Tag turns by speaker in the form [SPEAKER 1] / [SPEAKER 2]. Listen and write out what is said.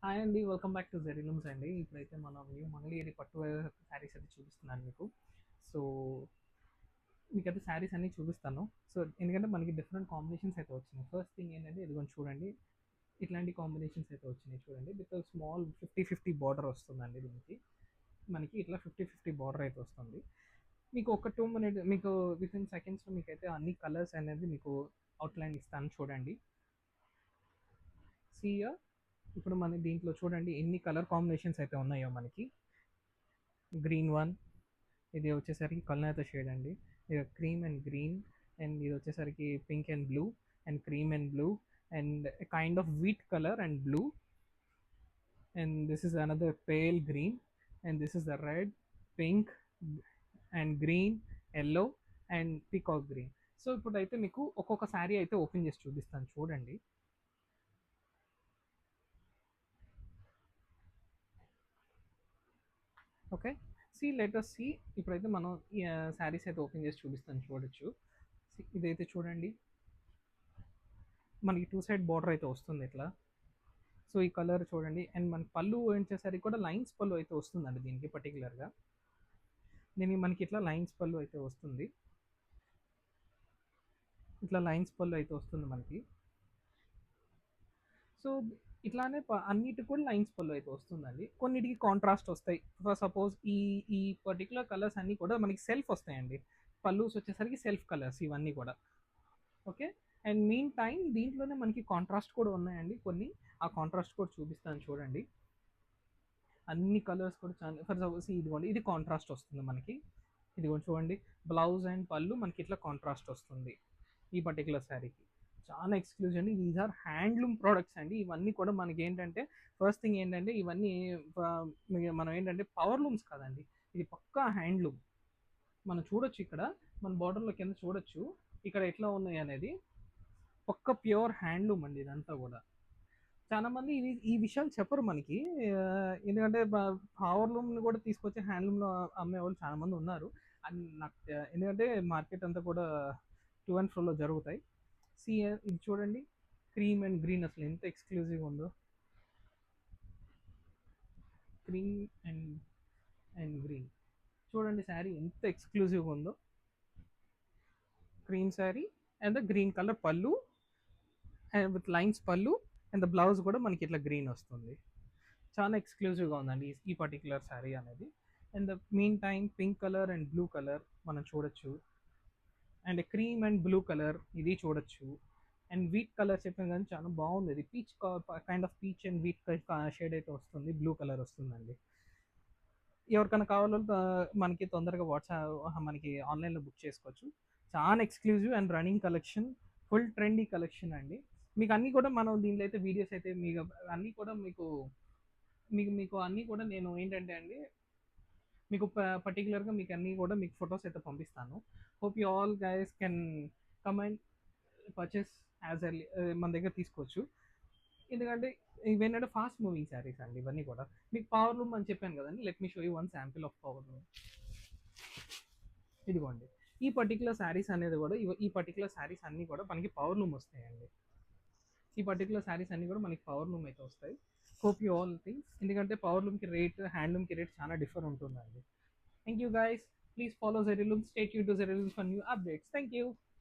[SPEAKER 1] Hi అండి. Welcome back to జెరిలూమ్స్ అండి. ఇప్పుడైతే మనం న్యూ మంగళగిరి పట్టు శారీస్ అయితే చూపిస్తున్నాను మీకు. సో, మీకైతే శారీస్ అన్నీ చూపిస్తాను. సో, ఎందుకంటే మనకి డిఫరెంట్ కాంబినేషన్స్ అయితే వచ్చినాయి. ఫస్ట్ థింగ్ ఏంటంటే ఇదిగోండి చూడండి. ఇట్లాంటి కాంబినేషన్స్ అయితే వచ్చినాయి చూడండి. విత్ స్మాల్ 50-50 బార్డర్ వస్తుందండి దీనికి. మనకి ఇట్లా 50-50 బార్డర్ అయితే వస్తుంది. మీకు ఒక 2 మినిట్ మీకు వితిన్ సెకండ్స్‌లో మీకైతే అన్ని కలర్స్ అనేది మీకు అవుట్‌లైన్ ఇస్తాను చూడండి. See here. ఇప్పుడు మన దీంట్లో చూడండి ఎన్ని కలర్ కాంబినేషన్స్ అయితే ఉన్నాయో మనకి. గ్రీన్ వన్, ఇది వచ్చేసరికి కల్నేత షేడ్ అండి. ఇది క్రీమ్ అండ్ గ్రీన్, అండ్ ఇది వచ్చేసరికి pink and blue, and cream and blue, and kind of wheat colour and blue, and this is another pale green, and this is the red, pink, and green, yellow, and peacock green. So ఇప్పుడైతే మీకు ఒక్కొక్క శారీ అయితే open చేసి చూపిస్తాను చూడండి. Okay, see let us see. ఇప్పుడైతే మనం శారీస్ అయితే ఓపెన్ చేసి చూపిస్తాను చూడొచ్చు. ఇదైతే చూడండి, మనకి టూ సైడ్ బార్డర్ అయితే వస్తుంది ఇట్లా. సో ఈ కలర్ చూడండి, అండ్ మన పళ్ళు వచ్చేసరికి కూడా లైన్స్ పళ్ళు అయితే వస్తుందండి దీనికి పర్టికులర్గా. దీనికి మనకి ఇట్లా లైన్స్ పళ్ళు అయితే వస్తుంది. ఇట్లా లైన్స్ పళ్ళు అయితే వస్తుంది మనకి. సో ఇట్లానే అన్నిటికి కూడా లైన్స్ పళ్ళు అయితే వస్తుందండి. కొన్నిటికి కాంట్రాస్ట్ వస్తాయి. ఫర్ సపోజ్ ఈ ఈ పర్టికులర్ కలర్స్ అన్నీ కూడా మనకి సెల్ఫ్ వస్తాయండి. పల్లూస్ వచ్చేసరికి సెల్ఫ్ కలర్స్ ఇవన్నీ కూడా. ఓకే, అండ్ మీన్ టైం దీంట్లోనే మనకి కాంట్రాస్ట్ కూడా ఉన్నాయండి కొన్ని. ఆ కాంట్రాస్ట్ కూడా చూపిస్తాను చూడండి. అన్ని కలర్స్ కూడా చాలా, ఫర్ సపోజ్ ఇదిగోండి, ఇది కాంట్రాస్ట్ వస్తుంది మనకి. ఇదిగోండి చూడండి, బ్లౌజ్ అండ్ పళ్ళు మనకి ఇట్లా కాంట్రాస్ట్ వస్తుంది ఈ పర్టికులర్ శారీకి. చాలా ఎక్స్క్లూజివ్ అండి. దీస్ ఆర్ హ్యాండ్లూమ్ ప్రోడక్ట్స్ అండి. ఇవన్నీ కూడా మనకి ఏంటంటే, ఫస్ట్ థింగ్ ఏంటంటే ఇవన్నీ మనం ఏంటంటే పవర్ లూమ్స్ కాదండి, ఇది పక్కా హ్యాండ్లూమ్. మనం చూడొచ్చు ఇక్కడ, మన బార్డర్లో కింద చూడొచ్చు ఇక్కడ ఎట్లా ఉన్నాయి అనేది. పక్క ప్యూర్ హ్యాండ్లూమ్ అండి ఇదంతా కూడా. చాలా మంది ఈ విషయాలు చెప్పరు మనకి. ఎందుకంటే పవర్ లూమ్ కూడా తీసుకొచ్చి హ్యాండ్లూమ్ లో అమ్మే వాళ్ళు చాలా మంది ఉన్నారు. అండ్ నాకు ఎందుకంటే మార్కెట్ అంతా కూడా టూ అండ్ ఫ్రోలో జరుగుతాయి. సి, ఇది చూడండి, క్రీమ్ అండ్ గ్రీన్ అసలు ఎంత ఎక్స్క్లూజివ్ ఉందో. క్రీమ్ అండ్ అండ్ గ్రీన్ చూడండి, శారీ ఎంత ఎక్స్క్లూజివ్గా ఉందో. Cream sari and the green colour పళ్ళు, అండ్ విత్ లైన్స్ పళ్ళు, అండ్ ద బ్లౌజ్ కూడా మనకి ఇట్లా గ్రీన్ వస్తుంది. చాలా ఎక్స్క్లూజివ్గా ఉందండి ఈ పర్టిక్యులర్ శారీ అనేది. And the mean time pink colour and blue colour మనం చూడొచ్చు, and cream and blue colour ఇది చూడొచ్చు, అండ్ వీట్ కలర్ చెప్పాను కానీ చాలా బాగుంది. ఇది peach kind of peach and wheat shade అయితే వస్తుంది, బ్లూ కలర్ వస్తుందండి. ఎవరికైనా కావాలో మనకి తొందరగా వాట్సాప్ మనకి ఆన్లైన్లో బుక్ చేసుకోవచ్చు. చాలా exclusive and running collection, full trendy collection అండి. మీకు అన్నీ కూడా మనం దీనిలో అయితే వీడియోస్ అయితే మీకు అన్నీ కూడా మీకు మీకు మీకు అన్నీ కూడా నేను ఏంటంటే అండి, మీకు పర్టికులర్గా మీకు అన్నీ కూడా మీకు ఫొటోస్ అయితే పంపిస్తాను. Hope you all guys can come and purchase as early మన దగ్గర తీసుకోవచ్చు. ఎందుకంటే ఇవేంటంటే ఫాస్ట్ మూవింగ్ శారీస్ అండి ఇవన్నీ కూడా. మీకు పవర్ లూమ్ అని చెప్పాను కదండి, let me show you one sample of power loom. ఇదిగోండి, ఈ పర్టికులర్ శారీస్ అనేది కూడా ఈ పర్టికులర్ శారీస్ అన్నీ కూడా మనకి పవర్ లూమ్ వస్తాయండి. ఈ పర్టికులర్ శారీస్ అన్నీ కూడా మనకి పవర్ లూమ్ అయితే వస్తాయి. హోప్ యూ ఆల్ థింగ్స్, ఎందుకంటే పవర్ లూమ్కి రేట్, హ్యాండ్లూమ్కి రేట్ చాలా డిఫర్ ఉంటుందండి. Thank you guys. Please follow Zerilooms. Stay tuned to Zerilooms for new updates. Thank you.